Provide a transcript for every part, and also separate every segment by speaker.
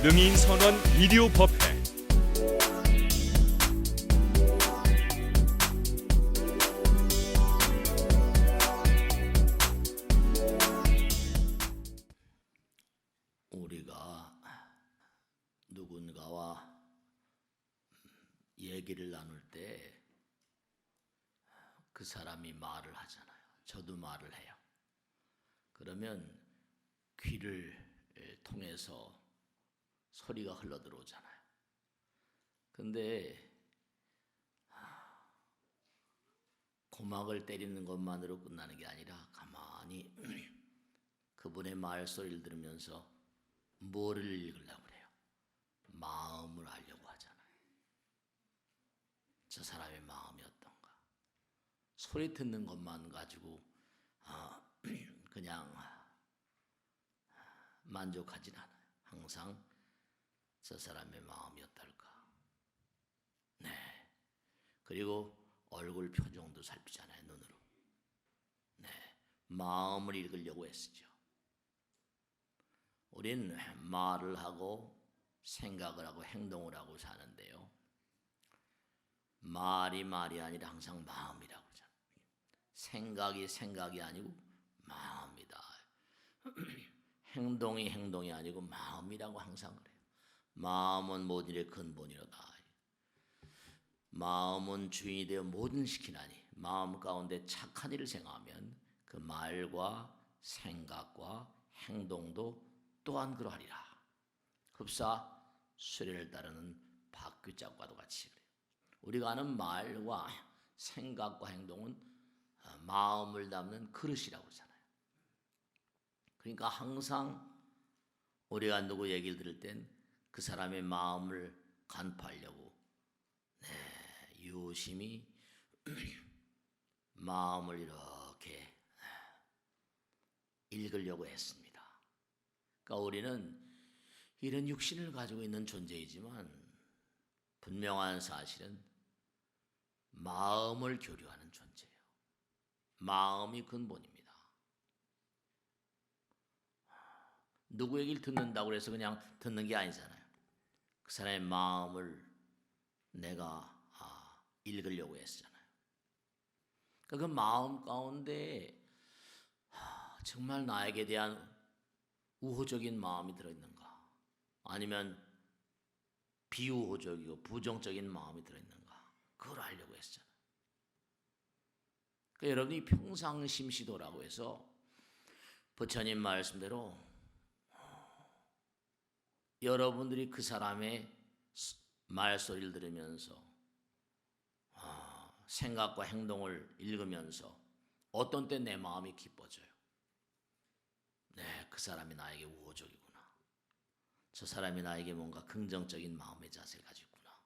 Speaker 1: 능인선원 비디오법회.
Speaker 2: 우리가 누군가와 얘기를 나눌 때 그 사람이 말을 하잖아요. 저도 말을 해요. 그러면 귀를 통해서 소리가 흘러 들어오잖아요. 근데 고막을 때리는 것만으로 끝나는 게 아니라 가만히 그분의 말소리를 들으면서 뭐를 읽으려고 그래요? 마음을 알려고 하잖아요. 저 사람의 마음이 어떤가? 소리 듣는 것만 가지고 그냥 만족하진 않아요. 항상 저 사람의 마음이 어떨까? 네. 그리고 얼굴 표정도 살피잖아요. 눈으로. 네. 마음을 읽으려고 애쓰죠. 우린 말을 하고 생각을 하고 행동을 하고 사는데요. 말이 아니라 항상 마음이라고 하잖아요. 생각이 아니고 마음이다. 행동이 아니고 마음이라고 항상 그래요. 마음은 모든 일의 근본이로다. 마음은 주인이 되어 모든 시키나니 마음 가운데 착한 일을 생각하면 그 말과 생각과 행동도 또한 그러하리라. 흡사 수레를 따르는 바퀴짝과도 같이 그래요. 우리가 하는 말과 생각과 행동은 마음을 담는 그릇이라고 하잖아요. 그러니까 항상 우리가 누구 얘기를 들을 땐 그 사람의 마음을 간파하려고 유심히 마음을 이렇게 읽으려고 했습니다. 그러니까 우리는 이런 육신을 가지고 있는 존재이지만 분명한 사실은 마음을 교류하는 존재예요. 마음이 근본입니다. 누구 얘기를 듣는다고 해서 그냥 듣는 게 아니잖아요. 그 사람의 마음을 내가 읽으려고 했잖아요. 그러니까 그 마음 가운데 정말 나에게 대한 우호적인 마음이 들어있는가? 아니면 비우호적이고 부정적인 마음이 들어있는가? 그걸 알려고 했잖아요. 그러니까 여러분이 평상심시도라고 해서 부처님 말씀대로 여러분들이 그 사람의 말소리를 들으면서 생각과 행동을 읽으면서 어떤 때 내 마음이 기뻐져요. 네, 그 사람이 나에게 우호적이구나. 저 사람이 나에게 뭔가 긍정적인 마음의 자세를 가지고 있구나.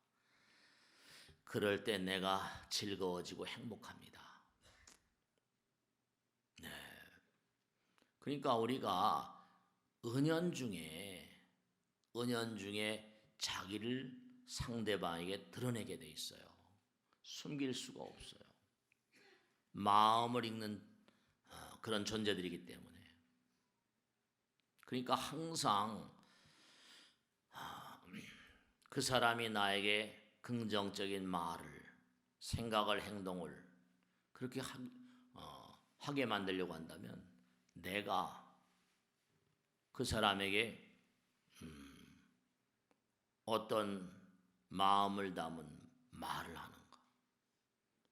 Speaker 2: 그럴 때 내가 즐거워지고 행복합니다. 네. 그러니까 우리가 은연중에 자기를 상대방에게 드러내게 돼 있어요. 숨길 수가 없어요. 마음을 읽는 그런 존재들이기 때문에. 그러니까 항상 그 사람이 나에게 긍정적인 말을, 생각을, 행동을 그렇게 하게 만들려고 한다면 내가 그 사람에게 어떤 마음을 담은 말을 하는가,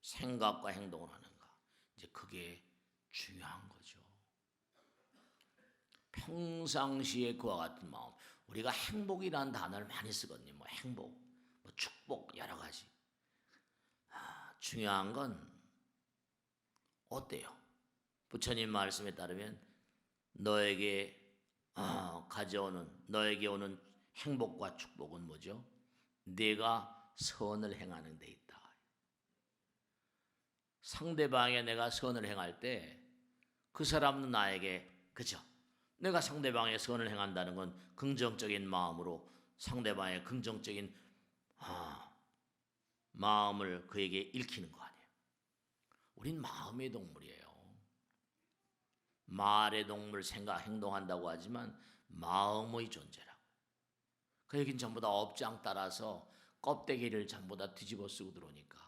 Speaker 2: 생각과 행동을 하는가, 이제 그게 중요한 거죠. 평상시에 그와 같은 마음, 우리가 행복이라는 단어를 많이 쓰거든요. 뭐 행복, 뭐 축복, 여러 가지. 중요한 건 어때요? 부처님 말씀에 따르면 너에게 오는 행복과 축복은 뭐죠? 내가 선을 행하는 데 있다. 상대방에 내가 선을 행할 때 그 사람은 나에게, 그죠? 내가 상대방의 선을 행한다는 건 긍정적인 마음으로 상대방의 긍정적인 마음을 그에게 읽히는 거 아니에요. 우린 마음의 동물이에요. 말의 동물, 생각, 행동한다고 하지만 마음의 존재라고. 그 여긴 전부 다 업장 따라서 껍데기를 전부 다 뒤집어 쓰고 들어오니까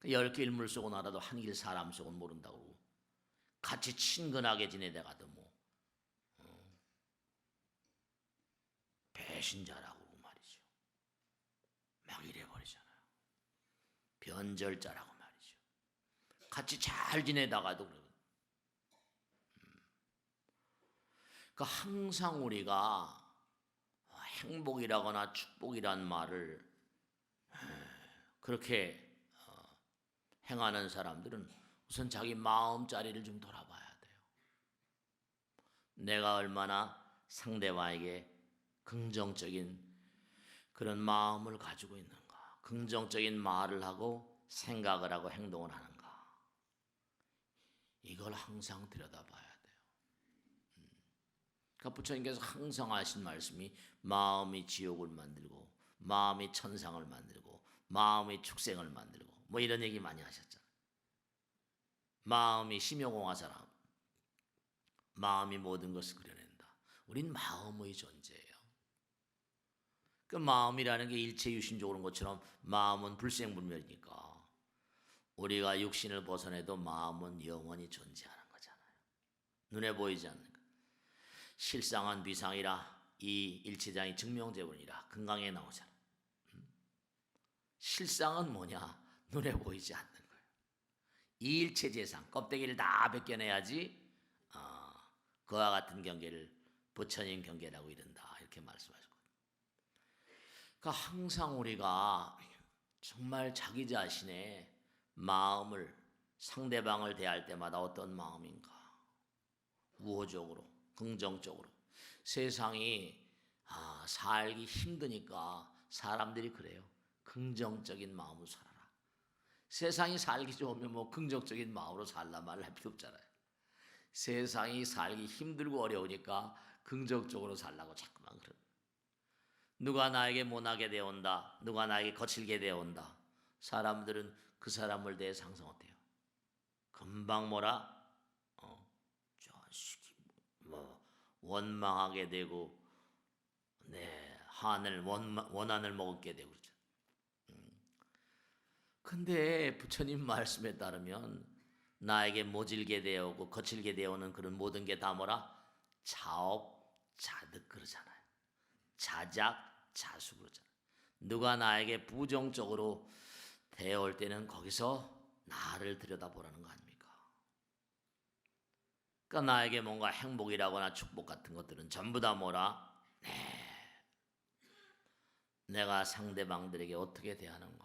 Speaker 2: 10개 일물 속은 알아도 한 길 사람 속은 모른다고 같이 친근하게 지내다가도 뭐 배신자라고 말이죠. 막 이래버리잖아요. 변절자라고 말이죠. 같이 잘 지내다가도 그러고. 그러니까 항상 우리가 행복이라거나 축복이란 말을 그렇게 행하는 사람들은 우선 자기 마음자리를 좀 돌아봐야 돼요. 내가 얼마나 상대방에게 긍정적인 그런 마음을 가지고 있는가, 긍정적인 말을 하고 생각을 하고 행동을 하는가, 이걸 항상 들여다봐야 돼요. 그러니까 부처님께서 항상 하신 말씀이 마음이 지옥을 만들고 마음이 천상을 만들고 마음이 축생을 만들고 뭐 이런 얘기 많이 하셨잖아요. 마음이 심요공화사람, 마음이 모든 것을 그려낸다. 우린 마음의 존재예요. 그 마음이라는 게 일체 유심적으로 온 것처럼 마음은 불생불멸이니까 우리가 육신을 벗어내도 마음은 영원히 존재하는 거잖아요. 눈에 보이지 않는 것. 실상은 비상이라 이 일체장이 증명되버리라 금강에 나오잖아. 실상은 뭐냐? 눈에 보이지 않는 거예요. 이 일체재상 껍데기를 다 벗겨내야지 그와 같은 경계를 부처님 경계라고 이른다 이렇게 말씀하셨거든요. 그러니까 항상 우리가 정말 자기 자신의 마음을 상대방을 대할 때마다 어떤 마음인가, 우호적으로 긍정적으로. 세상이 살기 힘드니까 사람들이 그래요. 긍정적인 마음으로 살아라. 세상이 살기 좋으면 뭐 긍정적인 마음으로 살라 말할 필요 없잖아요. 세상이 살기 힘들고 어려우니까 긍정적으로 살라고 자꾸만 그러는. 누가 나에게 못하게 되어온다, 누가 나에게 거칠게 되어온다, 사람들은 그 사람을 대해 상상 어때요? 금방 뭐라? 자식이 뭐 원망하게 되고, 원한을 먹게 되고 그러죠. 근데 부처님 말씀에 따르면 나에게 모질게 되어오고 거칠게 되어오는 그런 모든 게 다 뭐라? 자업자득 그러잖아요. 자작자수 그러잖아요. 누가 나에게 부정적으로 되어올 때는 거기서 나를 들여다보라는 거 아닙니까? 그러니까 나에게 뭔가 행복이라거나 축복 같은 것들은 전부 다 뭐라? 내가 상대방들에게 어떻게 대하는가,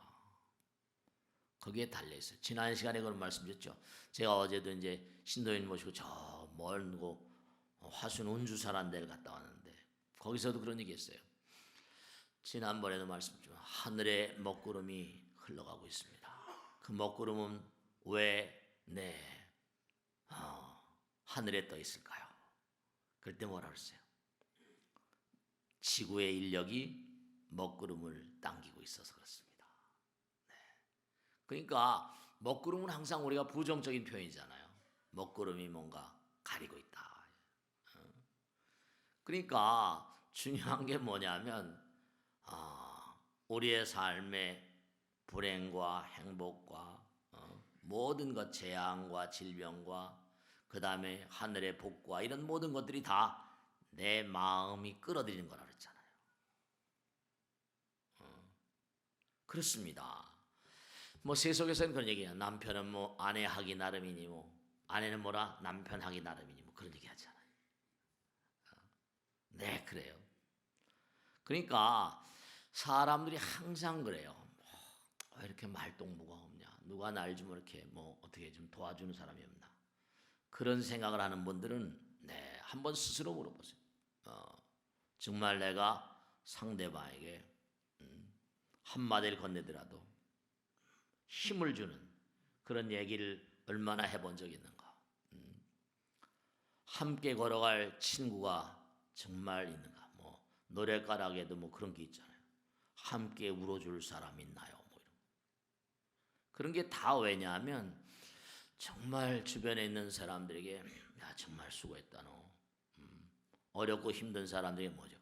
Speaker 2: 거기에 달려있어요. 지난 시간에 그런 말씀드렸죠. 제가 어제도 이제 신도인 모시고 저 멀고 화순 운주사라는 데를 갔다 왔는데 거기서도 그런 얘기 했어요. 지난번에도 말씀드렸죠. 하늘에 먹구름이 흘러가고 있습니다. 그 먹구름은 왜 하늘에 떠 있을까요? 그때 뭐라 그랬어요? 지구의 인력이 먹구름을 당기고 있어서 그렇습니다. 그러니까 먹구름은 항상 우리가 부정적인 표현이잖아요. 먹구름이 뭔가 가리고 있다. 그러니까 중요한 게 뭐냐면 우리의 삶의 불행과 행복과 모든 것, 재앙과 질병과 그 다음에 하늘의 복과 이런 모든 것들이 다 내 마음이 끌어들이는 거라 그랬잖아요. 그렇습니다. 뭐 세속에서는 그런 얘기야. 남편은 뭐 아내 하기 나름이니 뭐 아내는 뭐라 남편 하기 나름이니 뭐 그런 얘기 하잖아요. 네, 그래요. 그러니까 사람들이 항상 그래요. 왜 이렇게 말동무가 없냐? 누가 날 좀 이렇게 뭐 어떻게 좀 도와주는 사람이 없나? 그런 생각을 하는 분들은 한번 스스로 물어보세요. 정말 내가 상대방에게 한마디를 건네더라도 힘을 주는 그런 얘기를 얼마나 해본 적이 있는가? 함께 걸어갈 친구가 정말 있는가? 뭐 노래가락에도 뭐 그런 게 있잖아요. 함께 울어줄 사람 있나요? 뭐 이런. 그런 게 다 왜냐하면 정말 주변에 있는 사람들에게 야 정말 수고했다 너. 어렵고 힘든 사람들에게 뭐죠?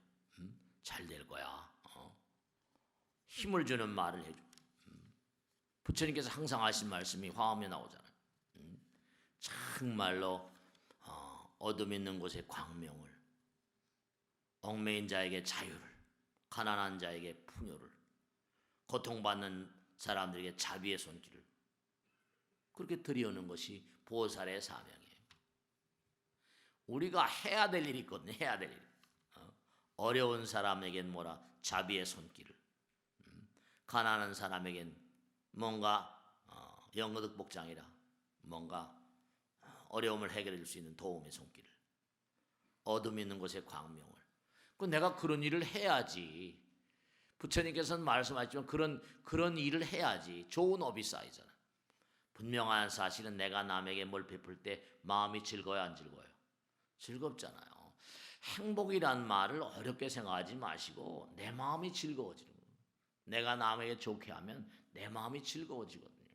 Speaker 2: 잘 될 거야. 힘을 주는 말을 해줘. 부처님께서 항상 하신 말씀이 화엄에 나오잖아요. 정말로 어둠 있는 곳에 광명을, 얽매인 자에게 자유를, 가난한 자에게 풍요를, 고통받는 사람들에게 자비의 손길을 그렇게 드리우는 것이 보살의 사명이에요. 우리가 해야 될 일이 있거든요. 해야 될 일. 어려운 사람에겐 뭐라 자비의 손길을, 가난한 사람에겐 뭔가 영거득복장이라 뭔가 어려움을 해결해 줄 수 있는 도움의 손길을, 어둠 있는 곳에 광명을. 내가 그런 일을 해야지. 부처님께서는 말씀하셨지만 그런 일을 해야지 좋은 업이 쌓이잖아. 분명한 사실은 내가 남에게 뭘 베풀 때 마음이 즐거워요, 안 즐거워요? 즐겁잖아요. 행복이란 말을 어렵게 생각하지 마시고 내 마음이 즐거워지는 거예요. 내가 남에게 좋게 하면 내 마음이 즐거워지거든요.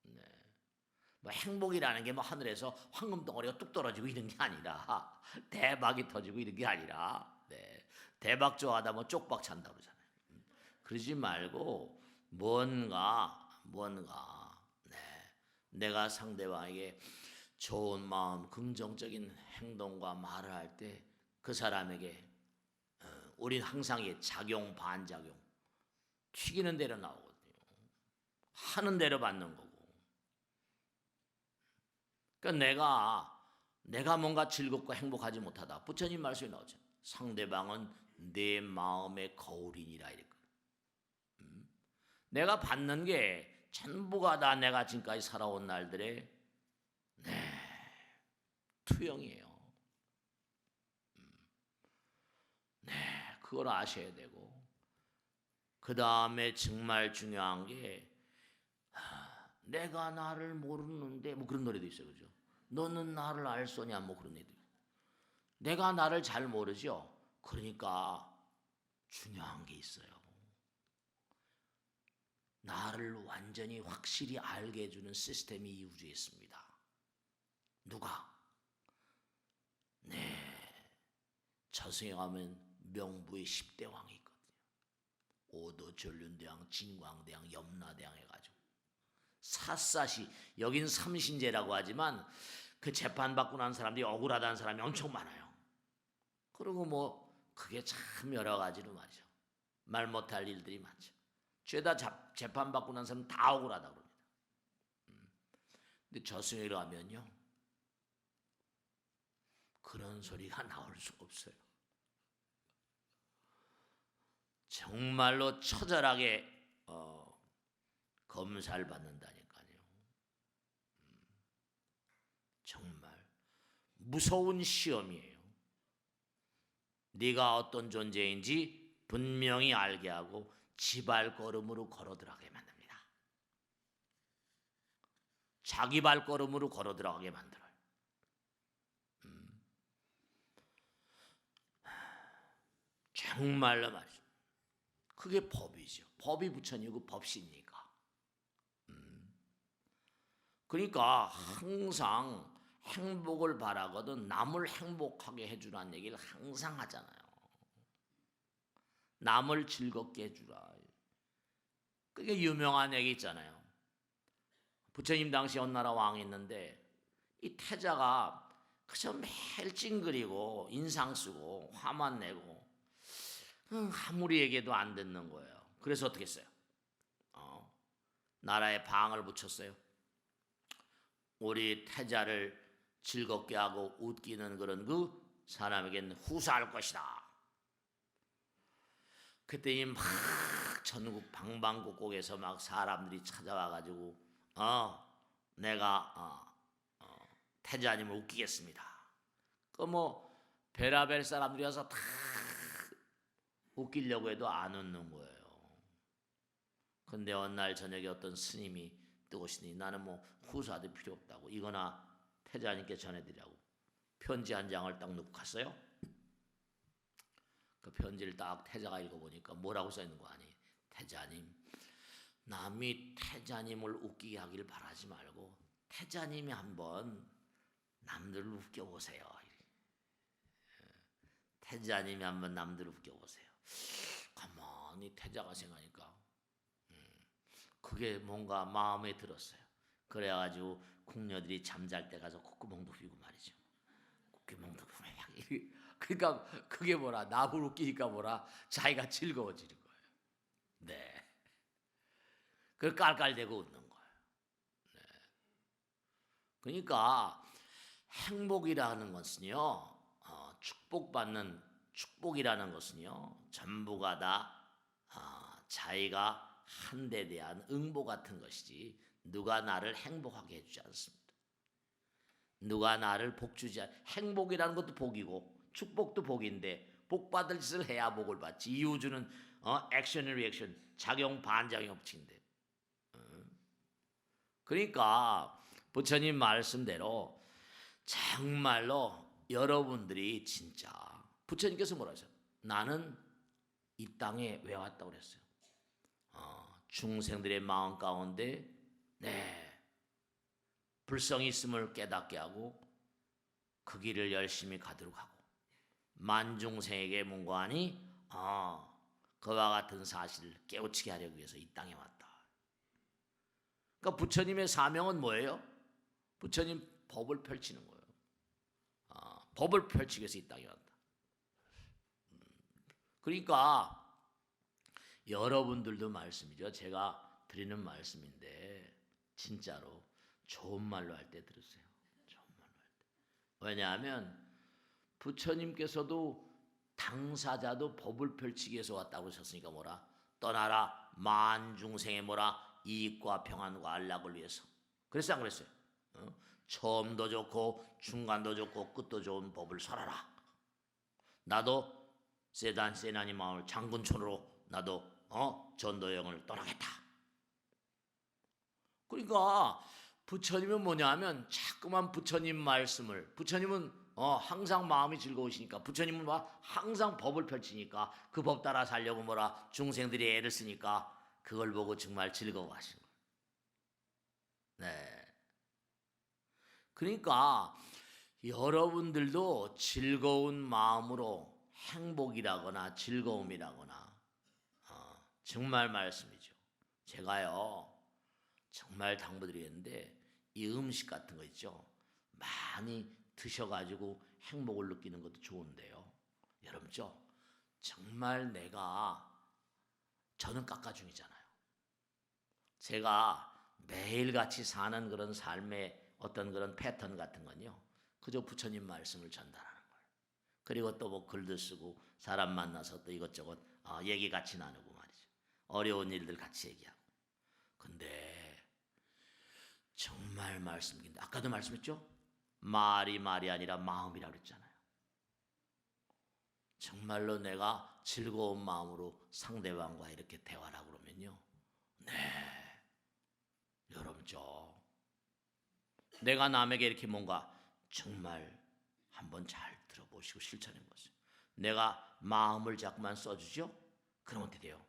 Speaker 2: 네. 뭐 행복이라는 게 뭐 하늘에서 황금 덩어리가 뚝 떨어지고 이런 게 아니라, 대박이 터지고 이런 게 아니라, 네. 대박 좋아하다 뭐 쪽박 찬다 그러잖아요. 그러지 말고 뭔가 네. 내가 상대방에게 좋은 마음, 긍정적인 행동과 말을 할 때 그 사람에게 우린 항상 작용 반작용, 튀기는 대로 나오거든요. 하는 대로 받는 거고. 그러니까 내가 뭔가 즐겁고 행복하지 못하다. 부처님 말씀이 나오죠. 상대방은 내 마음의 거울이니라 이랬거든요. 내가 받는 게 전부가 다 내가 지금까지 살아온 날들의 투영이에요. 그걸 아셔야 되고, 그 다음에 정말 중요한 게 내가 나를 모르는데 뭐 그런 노래도 있어요, 그죠? 너는 나를 알소냐 뭐 그런 애들. 내가 나를 잘 모르죠. 그러니까 중요한 게 있어요. 나를 완전히 확실히 알게 해주는 시스템이 이 우주에 있습니다. 누가? 저승에 가면 명부의 10대 왕이 있거든요. 오도, 전륜대왕, 진광대왕, 염라대왕 해가지고 샅샅이, 여긴 삼신제라고 하지만 그 재판받고 난 사람들이 억울하다는 사람이 엄청 많아요. 그리고 뭐 그게 참 여러 가지로 말이죠. 말 못할 일들이 많죠. 죄다 재판받고 난 사람 다 억울하다고 그럽니다. 근데 저승에 가면요, 그런 소리가 나올 수 없어요. 정말로 처절하게 검사를 받는다니까요. 정말 무서운 시험이에요. 네가 어떤 존재인지 분명히 알게 하고 지발걸음으로 걸어 들어가게 만듭니다. 자기 발걸음으로 걸어 들어가게 만들어요. 정말로 말이죠. 그게 법이죠. 법이 부처님이고 법시니까. 그러니까 항상 행복을 바라거든 남을 행복하게 해주라는 얘기를 항상 하잖아요. 남을 즐겁게 해주라. 그게 유명한 얘기 있잖아요. 부처님 당시 어느 나라 왕이 있는데 이 태자가 그저 매일 찡그리고 인상 쓰고 화만 내고 아무리 얘기해도 안 듣는 거예요. 그래서 어떻게 했어요? 나라에 방을 붙였어요. 우리 태자를 즐겁게 하고 웃기는 그런 그 사람에게는 후사할 것이다. 그때 막 전국 방방곡곡에서 막 사람들이 찾아와가지고 내가 태자님을 웃기겠습니다. 그 뭐 베라벨 사람들이 와서 다 웃기려고 해도 안 웃는 거예요. 근데 어느 날 저녁에 어떤 스님이 뜨거시니 나는 뭐 후사도 필요 없다고 이거나 태자님께 전해드리라고 편지 한 장을 딱 놓고 갔어요. 그 편지를 딱 태자가 읽어보니까 뭐라고 써있는 거 아니? 태자님, 남이 태자님을 웃기게 하길 바라지 말고 태자님이 한번 남들을 웃겨보세요. 태자님이 한번 남들을 웃겨보세요. 가만히 태자가 생각하니까 그게 뭔가 마음에 들었어요. 그래가지고 궁녀들이 잠잘 때 가서 콧구멍도 휘고 말이죠. 콧구멍도 휘고 그러니까 그게 뭐라 나를 웃기니까 뭐라 자기가 즐거워지는 거예요. 네. 그걸 깔깔대고 웃는 거예요. 네. 그러니까 행복이라는 것은요, 축복받는 축복이라는 것은요, 전부가 다 자기가 한 데 대한 응보 같은 것이지 누가 나를 행복하게 해주지 않습니다. 누가 나를 복 주지 행복이라는 것도 복이고 축복도 복인데 복 받을 짓을 해야 복을 받지. 이 우주는 액션 리액션 작용 반작용 법칙인데. 그러니까 부처님 말씀대로 정말로 여러분들이 진짜 부처님께서 뭐라 하세요? 나는 이 땅에 왜 왔다고 그랬어요? 중생들의 마음 가운데 불성이 있음을 깨닫게 하고 그 길을 열심히 가도록 하고 만중생에게 문고하니 그와 같은 사실을 깨우치게 하려고 위해서 이 땅에 왔다. 그러니까 부처님의 사명은 뭐예요? 부처님 법을 펼치는 거예요. 법을 펼치기 위해서 이 땅에 왔다. 그러니까 여러분들도 말씀이죠. 제가 드리는 말씀인데 진짜로 좋은 말로 할 때 들으세요. 좋은 말로 할 때. 왜냐하면 부처님께서도 당사자도 법을 펼치기 위해서 왔다고 하셨으니까 뭐라? 떠나라 만중생의 뭐라? 이익과 평안과 안락을 위해서. 그랬어요 안 그랬어요? 처음도 좋고 중간도 좋고 끝도 좋은 법을 설하라. 나도 세난이 마을 장군촌으로 나도 전도 여행을 떠나겠다. 그러니까 부처님은 뭐냐면 자꾸만 부처님 말씀을 부처님은 항상 마음이 즐거우시니까 부처님은 항상 법을 펼치니까 그 법 따라 살려고 뭐라 중생들이 애를 쓰니까 그걸 보고 정말 즐거워하시는 거예요. 네. 그러니까 여러분들도 즐거운 마음으로 행복이라거나 즐거움이라거나 정말 말씀이죠. 제가요 정말 당부드리겠는데 이 음식 같은 거 있죠. 많이 드셔가지고 행복을 느끼는 것도 좋은데요. 여러분죠. 정말 저는 깎아중이잖아요. 제가 매일같이 사는 그런 삶의 어떤 그런 패턴 같은 건요. 그저 부처님 말씀을 전달하는 거예요. 그리고 또 뭐 글도 쓰고 사람 만나서 또 이것저것 얘기 같이 나누고 말이죠. 어려운 일들 같이 얘기하고. 근데 정말 말씀인데 아까도 말씀했죠? 말이 아니라 마음이라고 그랬잖아요. 정말로 내가 즐거운 마음으로 상대방과 이렇게 대화를 하고 그러면요. 네. 여러분죠. 내가 남에게 이렇게 뭔가 정말 한번 잘 들어보시고 실천해 보세요. 내가 마음을 자꾸만 써주죠? 그럼 어떻게 돼요?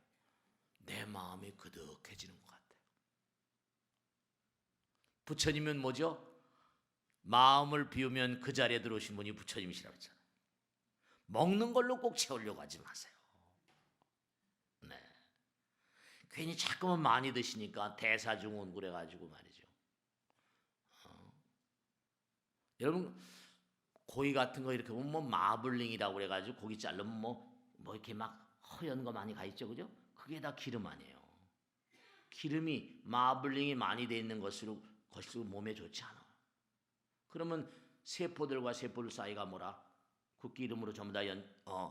Speaker 2: 내 마음이 그득해지는 것 같아요. 부처님은 뭐죠? 마음을 비우면 그 자리에 들어오신 분이 부처님이시라고 했잖아요. 먹는 걸로 꼭 채우려고 하지 마세요. 네. 괜히 자꾸만 많이 드시니까 대사증후군 그래가지고 말이죠. 여러분 고기 같은 거 이렇게 보면 뭐 마블링이라고 그래가지고 고기 자르면 뭐 이렇게 막 허연 거 많이 가 있죠, 그죠? 그게 다 기름 아니에요. 기름이 마블링이 많이 돼 있는 것으로 몸에 좋지 않아. 그러면 세포들과 세포들 사이가 뭐라? 그 기름으로 전부 다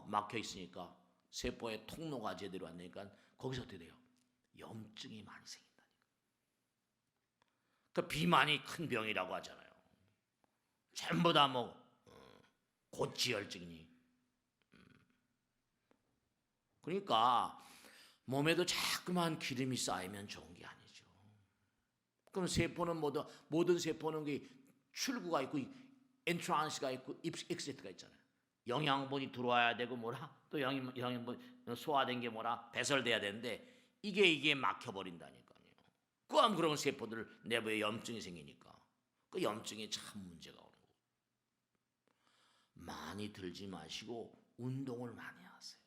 Speaker 2: 막혀 있으니까 세포의 통로가 제대로 안 되니까 거기서 어떻게 돼요? 염증이 많이 생긴다니까. 그 비만이 큰 병이라고 하잖아요. 전부 다 고지혈증이니. 그러니까 몸에도 자꾸만 기름이 쌓이면 좋은 게 아니죠. 그럼 세포는 모든 세포는 출구가 있고 엔트란스가 있고 익시트가 있잖아요. 영양분이 들어와야 되고 또 영양분 소화된 게 배설돼야 되는데 이게 막혀버린다니까요. 그러면 세포들 내부에 염증이 생기니까 그 염증이 참 문제가 오는 거예요. 많이 들지 마시고 운동을 많이 하세요.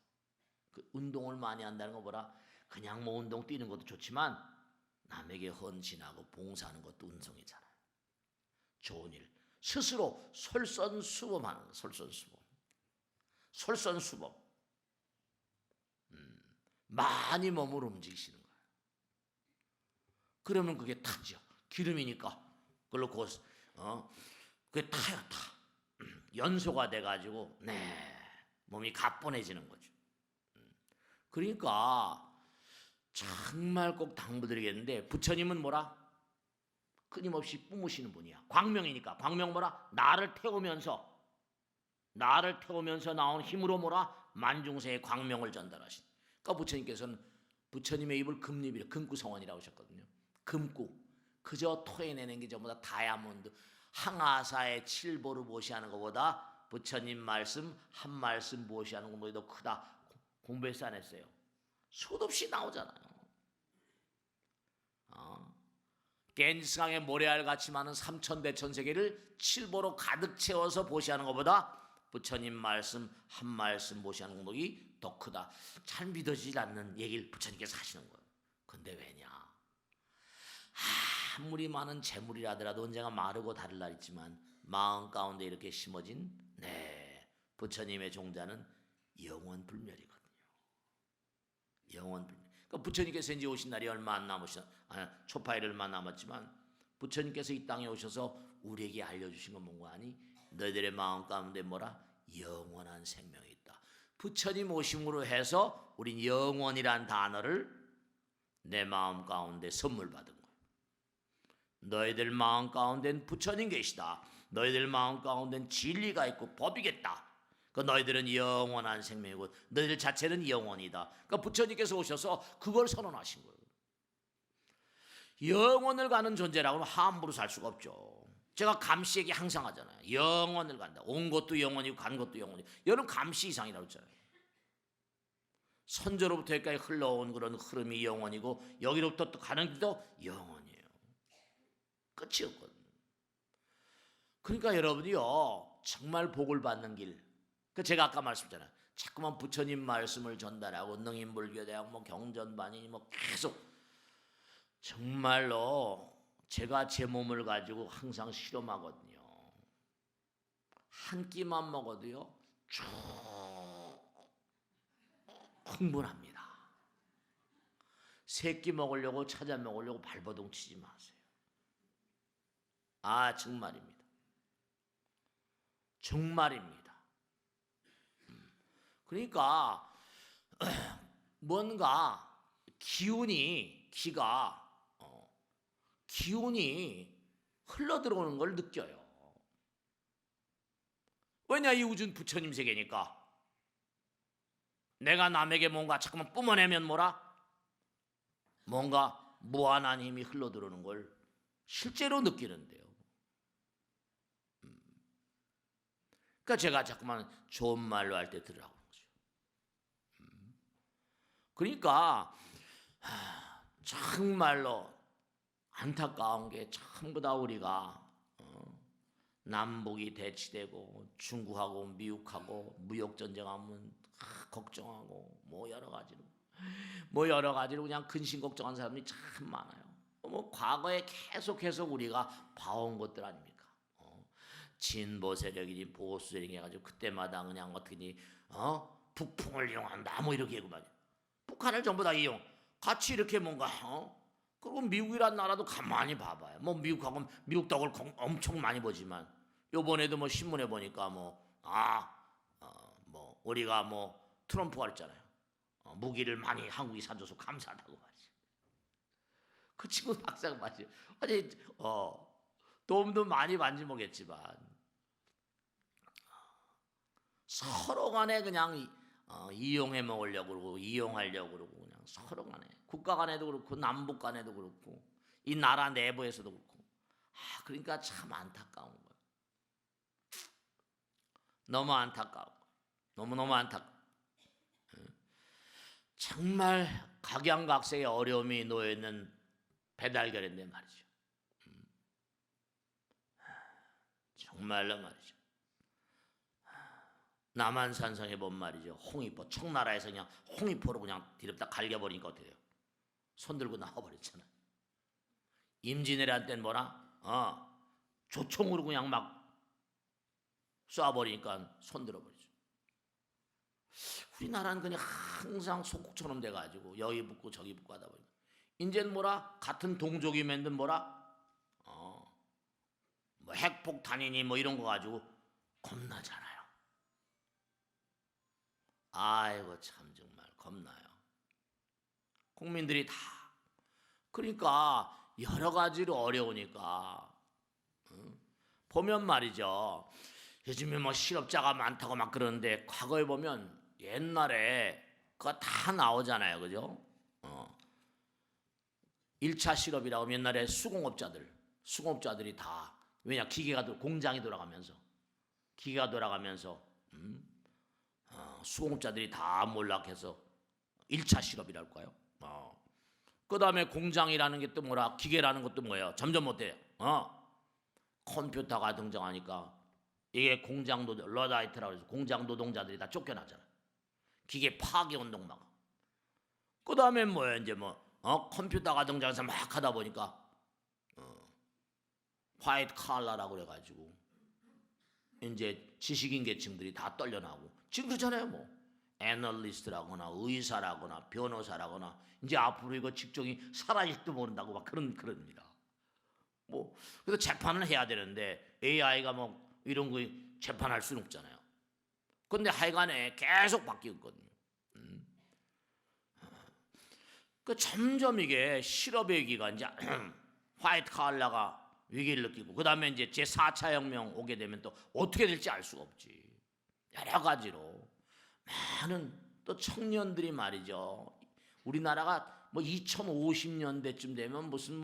Speaker 2: 그 운동을 많이 한다는 거 뭐라? 그냥 뭐 운동 뛰는 것도 좋지만 남에게 헌신하고 봉사하는 것도 운동이잖아요. 좋은 일 스스로 솔선수범하는 거, 솔선수범. 많이 몸을 움직이시는 거예요. 그러면 그게 타죠. 기름이니까 그걸로 그게 타요. 연소가 돼가지고 몸이 가뿐해지는 거죠. 그러니까 정말 꼭 당부드리겠는데, 부처님은 뭐라? 끊임없이 뿜으시는 분이야. 광명이니까. 광명 뭐라? 나를 태우면서 나온 힘으로 뭐라? 만중생의 광명을 전달하신. 그러니까 부처님께서는 부처님의 입을 금립이라, 금구성원이라고 하셨거든요. 금구. 그저 토해내는 게 전부 다 다이아몬드. 항아사의 칠보를 무시하는 것보다 부처님 말씀 한 말씀 무시하는 것보다 더 크다. 공부해서 안 했어요. 수도 없이 나오잖아요. 겐지스강의 모래알같이 많은 삼천대천세계를 칠보로 가득 채워서 보시하는 것보다 부처님 말씀 한 말씀 보시하는 공덕이 더 크다. 잘 믿어지지 않는 얘기를 부처님께서 하시는 거예요. 근데 왜냐? 아무리 많은 재물이라 하더라도 언젠가 마르고 다를 날 있지만 마음 가운데 이렇게 심어진 부처님의 종자는 영원불멸이거든요. 영원불멸. 그러니까 부처님께서 이제 오신 날이 얼마 안 초파일 얼마 남았지만 부처님께서 이 땅에 오셔서 우리에게 알려주신 건 뭔가 아니? 너희들의 마음 가운데 뭐라? 영원한 생명이 있다. 부처님 오심으로 해서 우린 영원이란 단어를 내 마음 가운데 선물 받은 거예요. 너희들 마음 가운데는 부처님 계시다. 너희들 마음 가운데는 진리가 있고 법이겠다. 그 너희들은 영원한 생명이고 너희들 자체는 영원이다. 그러니까 부처님께서 오셔서 그걸 선언하신 거예요. 영원을 가는 존재라고는 함부로 살 수가 없죠. 제가 감시 얘기 항상 하잖아요. 영원을 간다. 온 것도 영원이고 간 것도 영원이고. 여러분 감시 이상이라고 했잖아요. 선조로부터 여기까지 흘러온 그런 흐름이 영원이고 여기로부터 또 가는 길도 영원이에요. 끝이 없거든요. 그러니까 여러분이요 정말 복을 받는 길. 제가 아까 말씀드렸잖아요. 자꾸만 부처님 말씀을 전달하고 능인불교대학 경전반이 계속 정말로 제가 제 몸을 가지고 항상 실험하거든요. 한 끼만 먹어도요 쭉 흥분합니다. 세 끼 먹으려고 찾아 먹으려고 발버둥 치지 마세요. 정말입니다. 정말입니다. 그러니까 뭔가 기운이 흘러 들어오는 걸 느껴요. 왜냐? 이 우주는 부처님 세계니까. 내가 남에게 뭔가 자꾸만 뿜어내면 뭐라? 뭔가 무한한 힘이 흘러 들어오는 걸 실제로 느끼는데요. 그러니까 제가 자꾸만 좋은 말로 할 때 들으라고 그러죠. 그러니까 정말로 안타까운 게 전부 다 우리가 남북이 대치되고 중국하고 미국하고 무역 전쟁하면 걱정하고 여러 가지로 그냥 근심 걱정하는 사람이 참 많아요. 과거에 계속해서 우리가 봐온 것들 아닙니까? 진보 세력이니 보수 세력이 해가지고 그때마다 그냥 어떻게니 북풍을 이용한다 이렇게 하고 말이야. 북한을 전부 다 이용. 같이 이렇게 뭔가 그리고 미국이란 나라도 가만히 봐봐요. 미국하고 미국 덕을 엄청 많이 보지만 요번에도 신문에 보니까 우리가 트럼프가 그랬잖아요. 무기를 많이 한국이 사줘서 감사하다고 말이죠. 그 친구 항상 말이죠. 아니 도움도 많이 받지 모르겠지만 서로 간에 그냥 이용해 먹으려고 그러고 이용하려고 그러고 그냥 서로 간에 국가 간에도 그렇고 남북 간에도 그렇고 이 나라 내부에서도 그렇고 그러니까 참 안타까운 거예요. 너무 안타까워. 너무너무 안타까워. 정말 각양각색의 어려움이 놓여있는 배달결인데 말이죠. 정말로 말이죠. 남한산성에 본 말이죠. 홍위포, 청나라에서 그냥 홍위포로 그냥 뒤집다 갈겨버리니까 어떻게 돼요? 손 들고 나와버렸잖아. 임진왜란 때는 뭐라? 조총으로 그냥 막 쏴버리니까 손 들어버리죠. 우리나라는 그냥 항상 소국처럼 돼가지고 여기 붙고 저기 붙고 하다 보니까 이제는 뭐라? 같은 동족이 만든 뭐라? 뭐 핵폭탄이니 뭐 이런 거 가지고 겁나잖아요. 아이고 참 정말 겁나요. 국민들이 다. 그러니까 여러 가지로 어려우니까 보면 말이죠. 요즘에 뭐 실업자가 많다고 막 그러는데 과거에 보면 옛날에 그거 다 나오잖아요. 그죠? 1차 실업이라고 하면 옛날에 수공업자들이 다 왜냐 기계가 공장이 돌아가면서 기계가 돌아가면서 수공업자들이 다 몰락해서 1차 실업이랄까요? 그 다음에 공장이라는 게 또 뭐라 기계라는 것도 뭐예요? 점점 못해요. 컴퓨터가 등장하니까 이게 공장도 러다이트라고 해서 공장 노동자들이 다 쫓겨나잖아. 기계 파괴 운동 막. 그 다음에 뭐예요? 이제 컴퓨터가 등장해서 막 하다 보니까 화이트 칼라라고 그래가지고 이제 지식인 계층들이 다 떨려나고 지금 그렇잖아요. 뭐 애널리스트라거나 의사라거나 변호사라거나 이제 앞으로 이거 직종이 사라질지도 모른다고 막 그럽니다. 뭐 그래서 재판을 해야 되는데 AI가 뭐 이런 거 재판할 수는 없잖아요. 근데 하여간에 계속 바뀌고 있거든요. 그 점점 이게 실업의 위기가 이제 화이트 칼라가 위기를 느끼고 그 다음에 이제 제4차 혁명 오게 되면 또 어떻게 될지 알 수가 없지. 여러 가지로 많은 또 청년들이 말이죠. 우리나라가 뭐 2050년대쯤 되면 무슨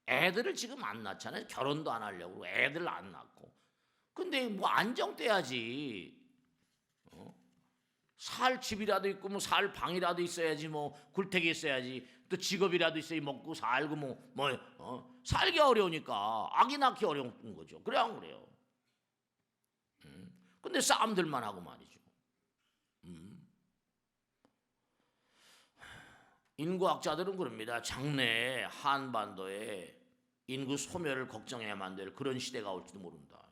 Speaker 2: 애들을 지금 안 낳잖아요. 결혼도 안 하려고 애들 안 낳고. 근데 뭐 안정돼야지. 살 집이라도 있고 뭐 살 방이라도 있어야지 뭐 굴택이 있어야지 또 직업이라도 있어야 먹고 살고 살기 어려우니까 아기 낳기 어려운 거죠. 그래 안 그래요? 근데 싸움들만 하고 말이죠. 인구학자들은 그럽니다. 장래에 한반도에 인구 소멸을 걱정해야만 될 그런 시대가 올지도 모른다.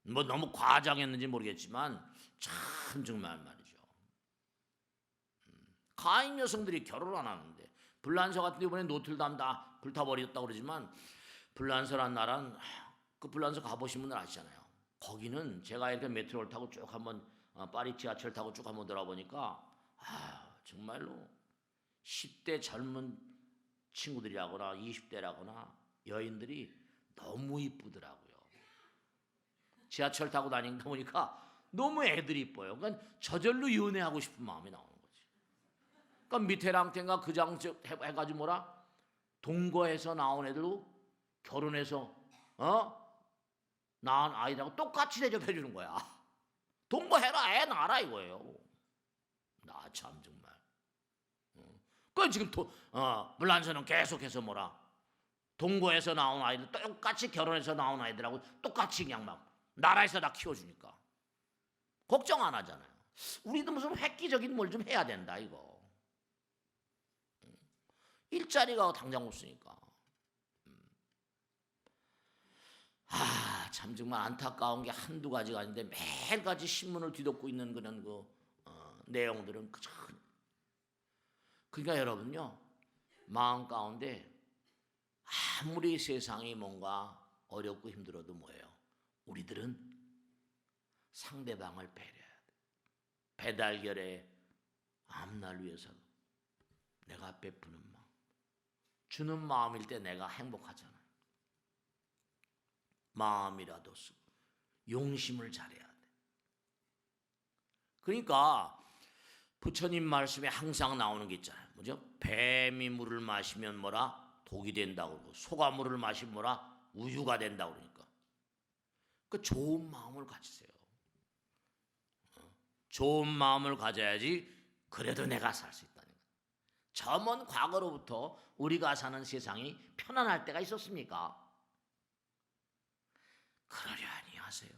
Speaker 2: 뭐 너무 과장했는지 모르겠지만 참 정말 말이죠. 가임 여성들이 결혼을 안 하는데 불란서 같은 데 이번에 노틀담 다 불타버렸다고 그러지만 불란서란 나라는 그 불란서 가보신 분들 아시잖아요. 거기는 제가 이렇게 메트로를 타고 쭉 한번 파리 지하철 타고 쭉 한번 돌아보니까 정말로 10대 젊은 친구들이라거나 20대라거나 여인들이 너무 이쁘더라고요. 지하철 타고 다니다 보니까 너무 애들이 이뻐요. 그러니까 저절로 연애하고 싶은 마음이 나오는 거지. 그러니까 미테랑텐가 그 장적 해가지고 뭐라 동거해서 나온 애들로 결혼해서 낳은 아이들하고 똑같이 대접해 주는 거야. 동거해라 애 낳아라 이거예요. 나 참 정말. 그 지금 불란서는 계속해서 뭐라 동거해서 나온 아이들 똑같이 결혼해서 나온 아이들하고 똑같이 그냥 막 나라에서 다 키워주니까 걱정 안 하잖아요. 우리도 무슨 획기적인 뭘 좀 해야 된다 이거. 일자리가 당장 없으니까. 참 정말 안타까운 게 한두 가지가 아닌데 매일같이 신문을 뒤덮고 있는 그런 내용들은 그러니까 여러분요 마음 가운데 아무리 세상이 뭔가 어렵고 힘들어도 뭐예요? 우리들은 상대방을 배려해야 돼. 배달결에 앞날 위해서 내가 베푸는 마음, 주는 마음일 때 내가 행복하잖아요. 마음이라도 쓰고 용심을 잘해야 돼. 그러니까 부처님 말씀에 항상 나오는 게 있잖아요. 뭐죠? 뱀이 물을 마시면 뭐라? 독이 된다고 그러고 소가 물을 마시면 뭐라? 우유가 된다고 그러니까. 그 좋은 마음을 가지세요. 좋은 마음을 가져야지 그래도 내가 살 수 있다는 거예요. 저 먼 과거로부터 우리가 사는 세상이 편안할 때가 있었습니까? 그러려 아니하세요.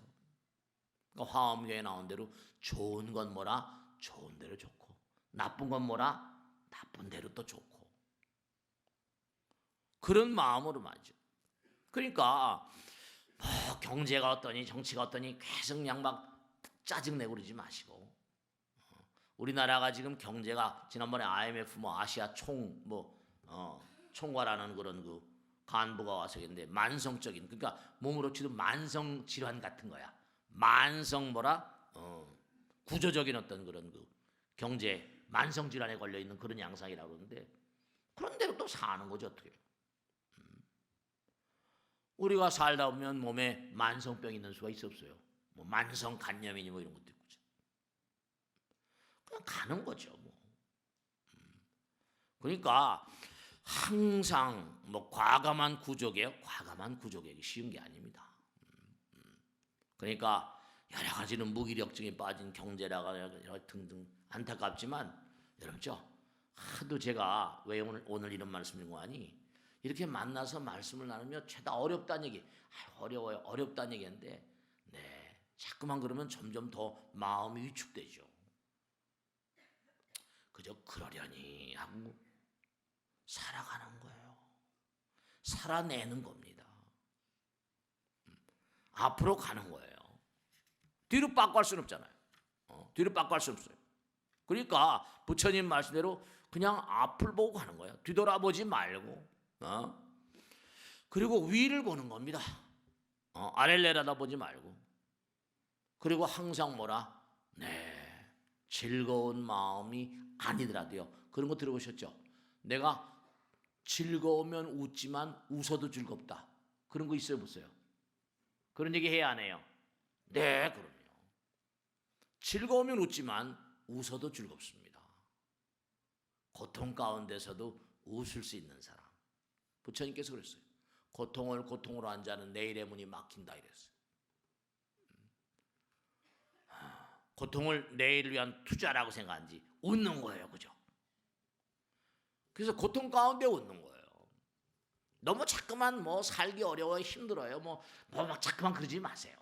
Speaker 2: 그러니까 화엄경에 나온 대로 좋은 건 뭐라? 좋은 대로 좋고, 나쁜 건 뭐라? 나쁜 대로 또 좋고. 그런 마음으로 말이죠. 그러니까 뭐 경제가 어떠니 정치가 어떠니 계속 그냥 막 짜증내고 그러지 마시고, 우리나라가 지금 경제가 지난번에 IMF 뭐 아시아 총괄하는 그런 그 간부가 와서 했는데, 만성적인, 그러니까 몸으로 치도 만성 질환 같은 거야. 만성 구조적인 어떤 그런 그 경제 만성 질환에 걸려 있는 그런 양상이라고 그러는데, 그런 대로 또 사는 거죠. 어떻게 우리가 살다 보면 몸에 만성병 있는 수가 있어 없어요? 뭐 만성 간염이니 뭐 이런 것도 있고, 그냥 가는 거죠. 뭐. 그러니까 항상 뭐 과감한 구조개혁, 과감한 구조개혁이 쉬운 게 아닙니다. 그러니까 여러 가지는 무기력증에 빠진 경제라가 등등 안타깝지만, 여러분죠, 하도 제가 왜 오늘 이런 말씀을 하니, 이렇게 만나서 말씀을 나누며 죄다 어렵다는 얘기, 어려워요, 어렵다는 얘기인데, 네, 자꾸만 그러면 점점 더 마음이 위축되죠. 그저 그러려니 하고 살아가는 거예요. 살아내는 겁니다. 앞으로 가는 거예요. 뒤로 빠꾸 할 수는 없잖아요. 뒤로 빠꾸 할 수는 없어요. 그러니까 부처님 말씀대로 그냥 앞을 보고 가는 거예요. 뒤돌아보지 말고. 그리고 위를 보는 겁니다. 아래를 내려다보지 말고. 그리고 항상 뭐라? 네, 즐거운 마음이 아니더라도요. 그런 거 들어보셨죠? 내가 즐거우면 웃지만 웃어도 즐겁다. 그런 거 있어요, 보세요. 그런 얘기 해야 안 해요? 네, 그럼요. 즐거우면 웃지만 웃어도 즐겁습니다. 고통 가운데서도 웃을 수 있는 사람. 부처님께서 그랬어요. 고통을 고통으로 한 자는 내일의 문이 막힌다 이랬어요. 고통을 내일을 위한 투자라고 생각한지 웃는 거예요, 그죠? 그래서 고통 가운데 웃는 거예요. 너무 자꾸만 뭐 살기 어려워요, 힘들어요, 뭐 막 자꾸만 그러지 마세요.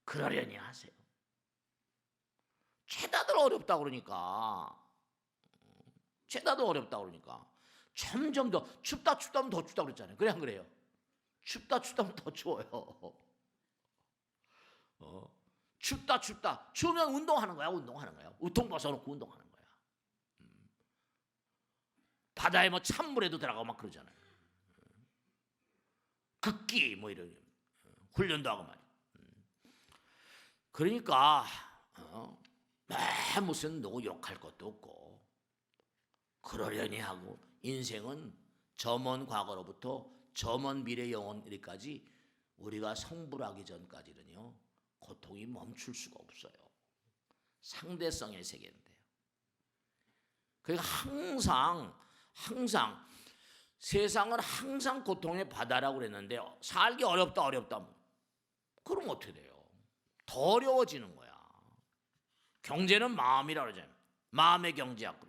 Speaker 2: 그러려니 하세요. 죄다들 어렵다 그러니까, 죄다도 어렵다 그러니까 점점 더 춥다 하면 더 춥다 그랬잖아요. 그래 안 그래요? 춥다 하면 더 추워요. 춥다 추우면 운동하는 거야. 우통 벗어놓고 운동하는 거야. 바다에 뭐 찬물에도 들어가고 막 그러잖아요. 극기 뭐 이런 훈련도 하고 말이야. 그러니까 무슨 누구 욕할 것도 없고 그러려니 하고, 인생은 저먼 과거로부터 저먼 미래 영원까지 우리가 성불하기 전까지는요, 고통이 멈출 수가 없어요. 상대성의 세계인데요. 그러니까 항상 세상은 항상 고통의 바다라고 그랬는데, 살기 어렵다 그럼 어떻게 돼요? 더 어려워지는 거야. 경제는 마음이라고 그러잖아요. 마음의 경제학.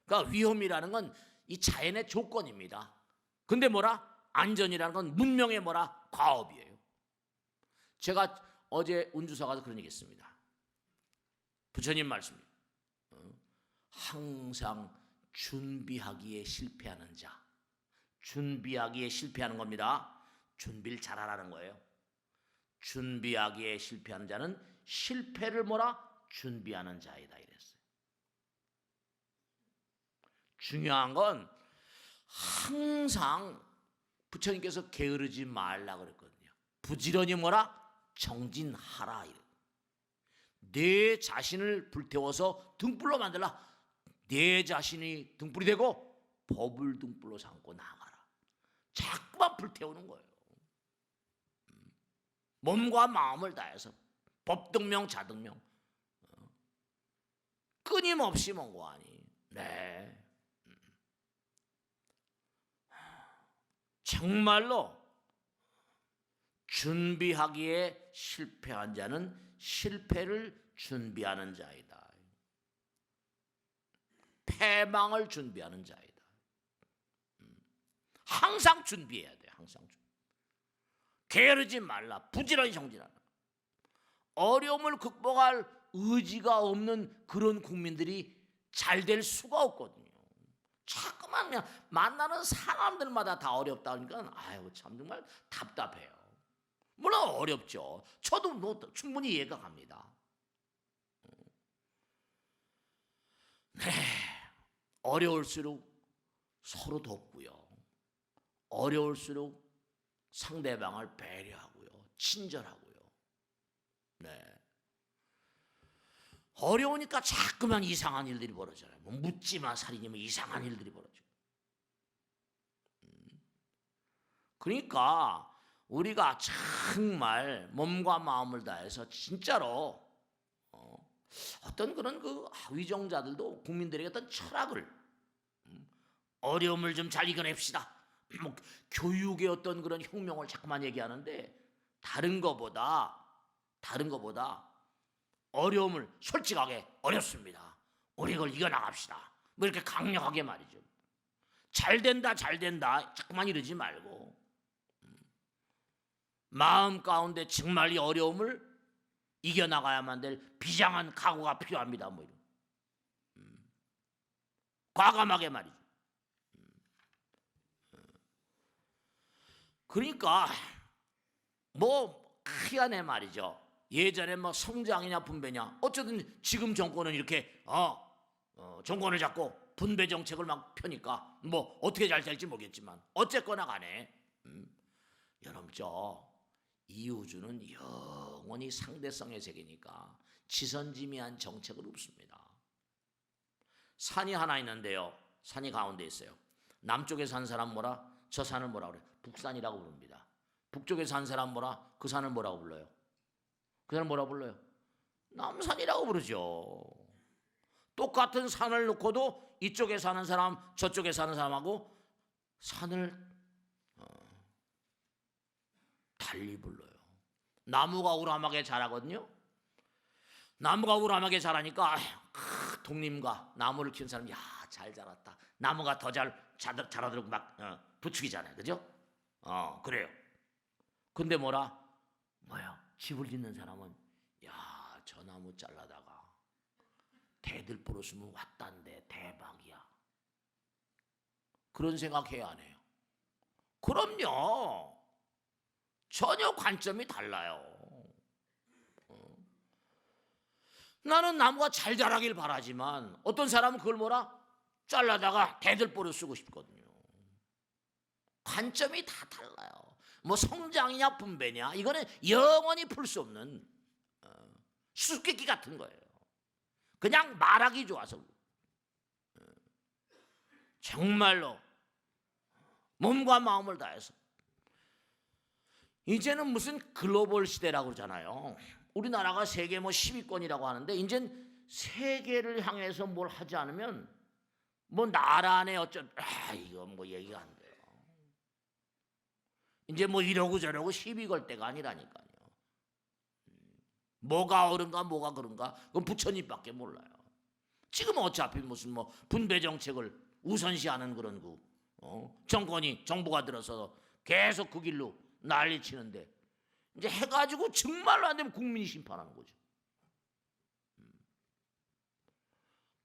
Speaker 2: 그러니까 위험이라는 건 이 자연의 조건입니다. 근데 안전이라는 건 문명의 과업이에요. 제가 어제 운주사 가서 그런 얘기 했습니다. 부처님 말씀이에요. 항상 준비하기에 실패하는 자, 준비하기에 실패하는 겁니다. 준비를 잘하라는 거예요. 준비하기에 실패하는 자는 실패를 준비하는 자이다 이랬어요. 중요한 건 항상 부처님께서 게으르지 말라 그랬거든요. 부지런히 정진하라. 내 자신을 불태워서 등불로 만들라. 내 자신이 등불이 되고 법을 등불로 삼고 나가라. 자꾸만 불태우는 거예요. 몸과 마음을 다해서 법등명 자등명 끊임없이 mon고하니, 네, 정말로 준비하기에 실패한 자는 실패를 준비하는 자이다. 패망을 준비하는 자이다. 항상 준비해야 돼. 항상 게으르지 말라. 부지런히 정진하라. 어려움을 극복할 의지가 없는 그런 국민들이 잘 될 수가 없거든요. 자꾸만 그냥 만나는 사람들마다 다 어렵다 하니까 아유 참 정말 답답해요. 물론 어렵죠. 저도 뭐 충분히 이해가 갑니다. 네, 어려울수록 서로 돕고요. 어려울수록 상대방을 배려하고요. 친절하고요. 네. 어려우니까 자꾸만 이상한 일들이 벌어져요. 뭐 묻지마 살인이면 이상한 일들이 벌어져요. 그러니까 우리가 정말 몸과 마음을 다해서 진짜로 어떤 그런 그 위정자들도 국민들에게 어떤 철학을 어려움을 좀 잘 이겨냅시다. 뭐 교육의 어떤 그런 혁명을 자꾸만 얘기하는데 다른 거보다 어려움을 솔직하게 어렵습니다. 우리 이걸 이겨나갑시다. 뭐 이렇게 강력하게 말이죠. 잘 된다 자꾸만 이러지 말고 마음 가운데 정말 이 어려움을 이겨나가야만 될 비장한 각오가 필요합니다. 뭐 이런 과감하게 말이죠. 그러니까 뭐 희한해 말이죠. 예전에 뭐 성장이냐 분배냐 어쨌든 지금 정권은 이렇게 정권을 잡고 분배 정책을 막 펴니까 뭐 어떻게 잘 될지 모르겠지만 어쨌거나 간에 여러분 이 우주는 영원히 상대성의 세계니까 지선지미한 정책은 없습니다. 산이 하나 있는데요. 산이 가운데 있어요. 남쪽에 산 사람 뭐라? 저 산을 뭐라 그래? 북산이라고 부릅니다. 북쪽에 산 사람 뭐라? 그 산을 뭐라고 불러요? 그 사람 뭐라고 불러요? 남산이라고 부르죠. 똑같은 산을 놓고도 이쪽에 사는 사람 저쪽에 사는 사람하고 산을 달리 불러요. 나무가 우람하게 자라거든요. 나무가 우람하게 자라니까 독림과 나무를 키운 사람이 잘 자랐다. 나무가 더 잘 자라도록 막 부추기잖아요. 그죠? 그래요. 근데 뭐야? 집을 짓는 사람은 저 나무 잘라다가 대들보로 쓰면 왔단데 대박이야. 그런 생각해야 안 해요. 그럼요. 전혀 관점이 달라요. 나는 나무가 잘 자라길 바라지만 어떤 사람은 그걸 뭐라? 잘라다가 대들보로 쓰고 싶거든요. 관점이 다 달라요. 뭐 성장이냐 분배냐 이거는 영원히 풀 수 없는 수수께끼 같은 거예요. 그냥 말하기 좋아서 정말로 몸과 마음을 다해서 이제는 무슨 글로벌 시대라고 그러잖아요. 우리나라가 세계 10위권이라고 하는데 이젠 세계를 향해서 뭘 하지 않으면 뭐 나라 안에 이거 뭐 얘기가 안 돼요. 이제 뭐 이러고 저러고 시비 걸 때가 아니라니까요. 뭐가 옳은가 뭐가 그런가 그건 부처님밖에 몰라요. 지금 어차피 무슨 뭐 분배 정책을 우선시하는 그런 정부가 들어서 계속 그 길로 난리치는데 이제 해가지고 정말로 안 되면 국민이 심판하는 거죠.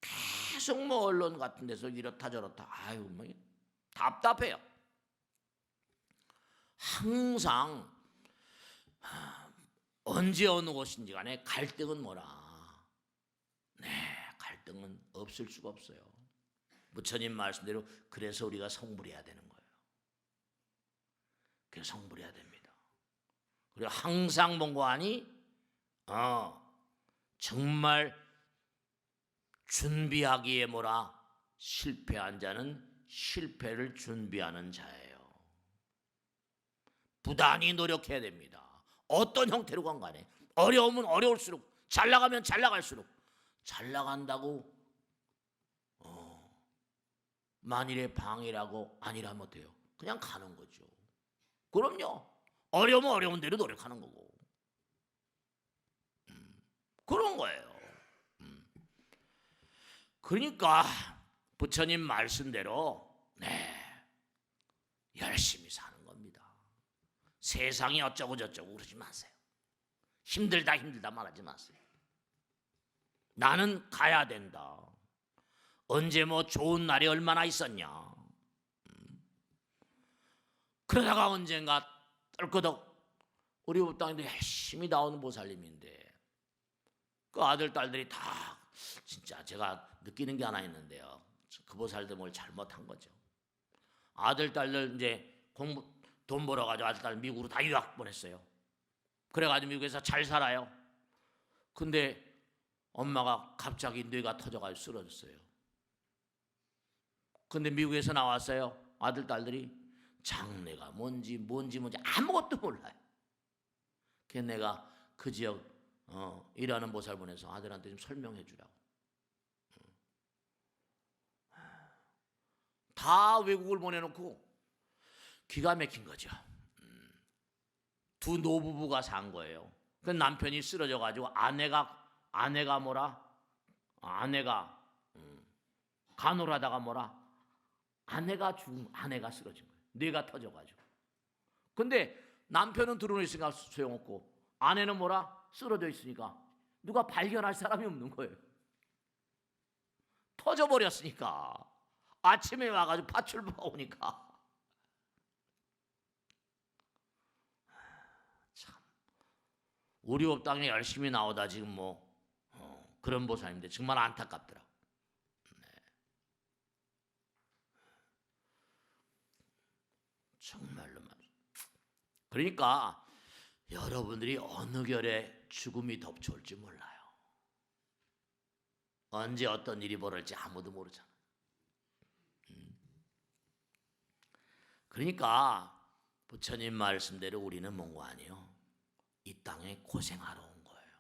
Speaker 2: 계속 뭐 언론 같은 데서 이렇다 저렇다 뭐 답답해요. 항상 언제 어느 곳인지 간에 갈등은 뭐라? 네, 갈등은 없을 수가 없어요. 부처님 말씀대로 그래서 우리가 성불해야 되는 거예요. 그래서 성불해야 됩니다. 그리고 항상 뭔가하니 정말 준비하기에 뭐라? 실패한 자는 실패를 준비하는 자예요. 부단히 노력해야 됩니다. 어떤 형태로건 간에 어려우면 어려울수록 잘 나가면 잘 나갈수록 잘 나간다고 만일의 방해라고 아니라면 어때요? 그냥 가는 거죠. 그럼요. 어려우면 어려운 대로 노력하는 거고 그런 거예요. 그러니까 부처님 말씀대로 열심히 사는 겁니다. 세상이 어쩌고 저쩌고 그러지 마세요. 힘들다 말하지 마세요. 나는 가야 된다. 언제 뭐 좋은 날이 얼마나 있었냐. 그러다가 언젠가 떨거덕 우리 법당인데 열심히 나오는 보살님인데 그 아들 딸들이 다 진짜 제가 느끼는 게 하나 있는데요. 그 보살들 뭘 잘못한 거죠. 아들 딸들 이제 돈 벌어가지고 아들 딸 미국으로 다 유학 보냈어요. 그래가지고 미국에서 잘 살아요. 근데 엄마가 갑자기 뇌가 터져가지고 쓰러졌어요. 근데 미국에서 나왔어요. 아들 딸들이 장례가 뭔지 아무것도 몰라요. 그래서 내가 그 지역 일하는 보살 보내서 아들한테 좀 설명해 주라고. 다 외국을 보내놓고 기가 막힌 거죠. 두 노부부가 산 거예요. 그 남편이 쓰러져 가지고 아내가 뭐라? 아내가 간호하다가 뭐라? 아내가 쓰러진 거예요. 뇌가 터져 가지고. 근데 남편은 들어놓 있으니까 소용없고 아내는 뭐라? 쓰러져 있으니까 누가 발견할 사람이 없는 거예요. 터져 버렸으니까. 아침에 와가지고 파출부가 오니까 참 우리 법당에 열심히 나오다 지금 뭐 그런 보살인데 정말 안타깝더라고. 네. 정말로 말이야. 그러니까 여러분들이 어느 결에 죽음이 덮쳐올지 몰라요. 언제 어떤 일이 벌어질지 아무도 모르잖아. 그러니까 부처님 말씀대로 우리는 뭔가 아니요. 이 땅에 고생하러 온 거예요.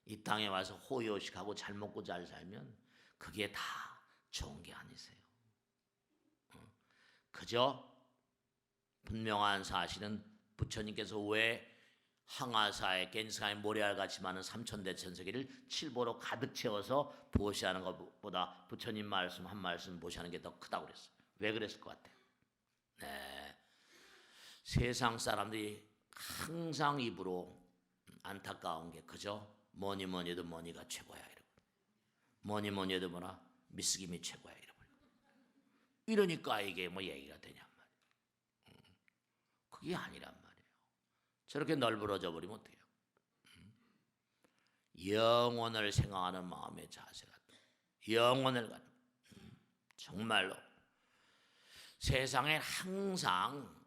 Speaker 2: 이 땅에 와서 호의호식하고 잘 먹고 잘 살면 그게 다 좋은 게 아니세요. 그저 분명한 사실은 부처님께서 왜 항아사에 겐스가에 모래알같이 많은 삼천대천세계를 칠보로 가득 채워서 보시하는 것보다 부처님 말씀 한 말씀 보시하는 게 더 크다고 그랬어요. 왜 그랬을 것 같아요? 네, 세상 사람들이 항상 입으로 안타까운 게 그저 뭐니 해도 뭐니가 최고야 이러고 뭐니 해도 뭐라 미스김이 최고야 이러고 이러니까 이게 뭐 얘기가 되냔 말이에요. 그게 아니란 말이에요. 저렇게 널브러져 버리면 어때요? 영원을 생각하는 마음의 자세가 영원을 가는 정말로 세상에 항상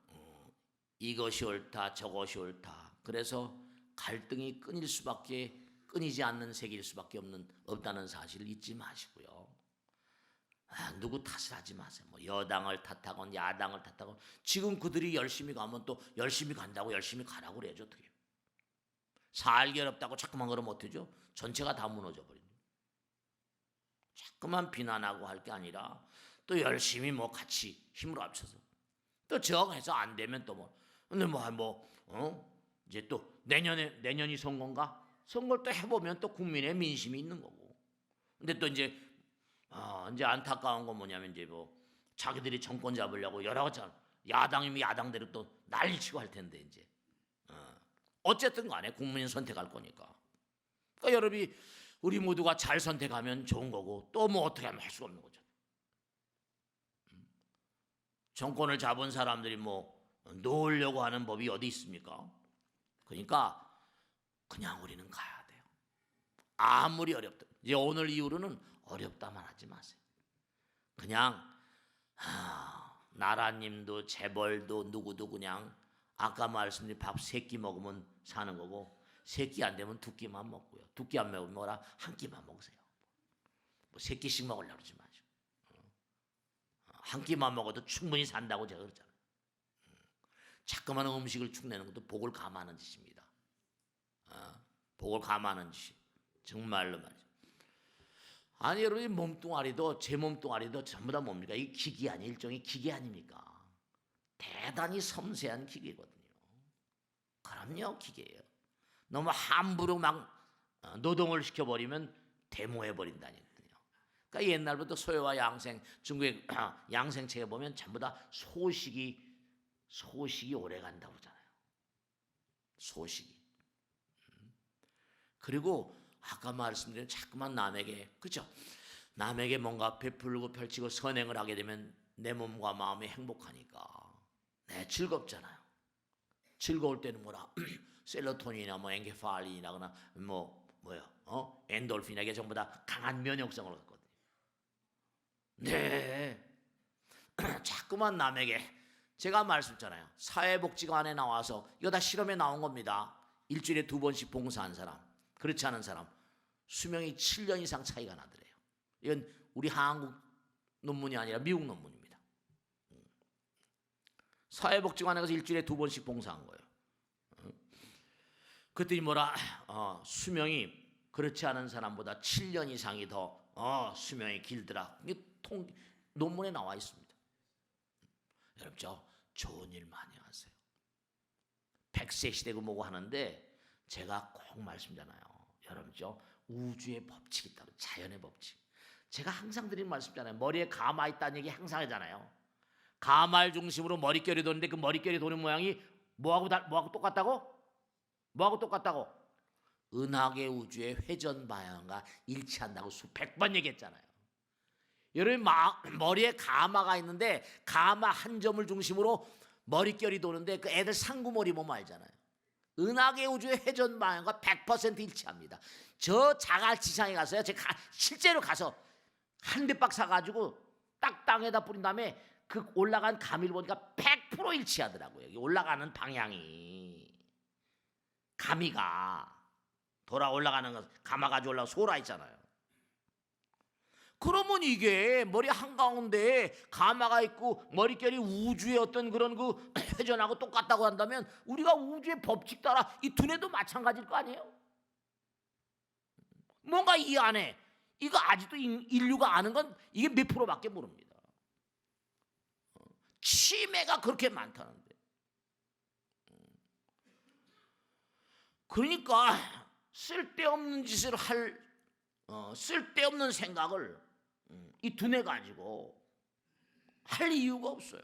Speaker 2: 이것이 옳다 저것이 옳다 그래서 갈등이 끊이지 않는 세계일 수밖에 없다는 사실을 잊지 마시고요. 누구 탓을 하지 마세요. 뭐 여당을 탓하건 야당을 탓하건 지금 그들이 열심히 가면 또 열심히 간다고 열심히 가라고 그래야죠. 어떻게 살기 어렵다고 자꾸만 그러면 어떡하죠? 전체가 다 무너져 버립니다. 자꾸만 비난하고 할 게 아니라 또 열심히 뭐 같이 힘을 합쳐서 또 정해서 안 되면 또 뭐 근데 이제 또 내년이 선거인가? 선거를 또 해보면 또 국민의 민심이 있는 거고. 근데 또 이제 안타까운 건 뭐냐면 이제 뭐 자기들이 정권 잡으려고 여러 가지 야당이면 야당대로 또 난리치고 할 텐데 이제 어쨌든 간에 국민이 선택할 거니까. 그러니까 여러분이 우리 모두가 잘 선택하면 좋은 거고 또 뭐 어떻게 하면 할 수가 없는 거죠. 정권을 잡은 사람들이 뭐 놓으려고 하는 법이 어디 있습니까? 그러니까 그냥 우리는 가야 돼요. 아무리 어렵다. 이제 오늘 이후로는 어렵다만 하지 마세요. 그냥 나라님도 재벌도 누구도 그냥 아까 말씀드린 밥 3끼 먹으면 사는 거고 3끼 안 되면 2끼만 먹고요. 2끼 안 먹으면 뭐라 한 끼만 먹으세요. 뭐 3끼씩 먹으려고 그러지 마시고 한 끼만 먹어도 충분히 산다고 제가 그러잖아요. 자꾸만 음식을 축내는 것도 복을 감하는 짓입니다. 복을 감하는 짓이 정말로 말이죠. 아니 여러분이 몸뚱아리도 제 몸뚱아리도 전부 다 뭡니까? 이 기계 아니 일종의 기계 아닙니까? 대단히 섬세한 기계거든요. 그럼요 기계예요. 너무 함부로 막 노동을 시켜버리면 데모해버린다니까요. 그러니까 옛날부터 소유와 양생 중국의 양생책에 보면 전부 다 소식이 소식이 오래 간다고 그러잖아요. 소식이. 그리고 아까 말씀드린 자꾸만 남에게, 그죠? 남에게 뭔가 베풀고 펼치고 선행을 하게 되면 내 몸과 마음이 행복하니까 즐겁잖아요. 즐거울 때는 뭐라 셀로토닌이나 뭐 엔케팔린이나 엔돌핀 이게 전부 다 강한 면역성을 갖거든요. 자꾸만 남에게, 제가 말씀드렸잖아요. 사회복지관에 나와서 이거 다 실험에 나온 겁니다. 일주일에 2번씩 봉사한 사람, 그렇지 않은 사람 수명이 7년 이상 차이가 나더래요. 이건 우리 한국 논문이 아니라 미국 논문입니다. 사회복지관에 가서 일주일에 2번씩 봉사한 거예요. 그랬더니 뭐라 수명이 그렇지 않은 사람보다 7년 이상이 더 수명이 길더라. 이게 논문에 나와 있습니다. 여러분 저 좋은 일 많이 하세요. 100세 시대고 뭐고 하는데 제가 꼭 말씀드리잖아요. 여러분 저 우주의 법칙이 있다고, 자연의 법칙. 제가 항상 드리는 말씀이잖아요. 머리에 가마 있다는 얘기 항상 하잖아요. 가마를 중심으로 머릿결이 도는데 그 머릿결이 도는 모양이 뭐하고 똑같다고? 뭐하고 똑같다고? 은하계 우주의 회전 방향과 일치한다고 수백 번 얘기했잖아요. 여러분 머리에 가마가 있는데 가마 한 점을 중심으로 머릿결이 도는데 그 애들 상구머리 보면 알잖아요. 은하계 우주의 회전 방향과 100% 일치합니다. 저 자갈치상에 가서요. 제가 실제로 가서 한 대박 사가지고 딱 땅에다 뿌린 다음에 그 올라간 가미를 보니까 100% 일치하더라고요. 올라가는 방향이, 가미가 돌아 올라가는 거, 가마 가지고 올라가 소라 있잖아요. 그러면 이게 머리 한가운데에 가마가 있고 머릿결이 우주의 어떤 그런 그 회전하고 똑같다고 한다면 우리가 우주의 법칙 따라 이 두뇌도 마찬가지일 거 아니에요? 뭔가 이 안에 이거 아직도 인류가 아는 건 이게 몇 프로밖에 모릅니다. 치매가 그렇게 많다는데. 그러니까 쓸데없는 짓을 쓸데없는 생각을 이 두뇌 가지고 할 이유가 없어요.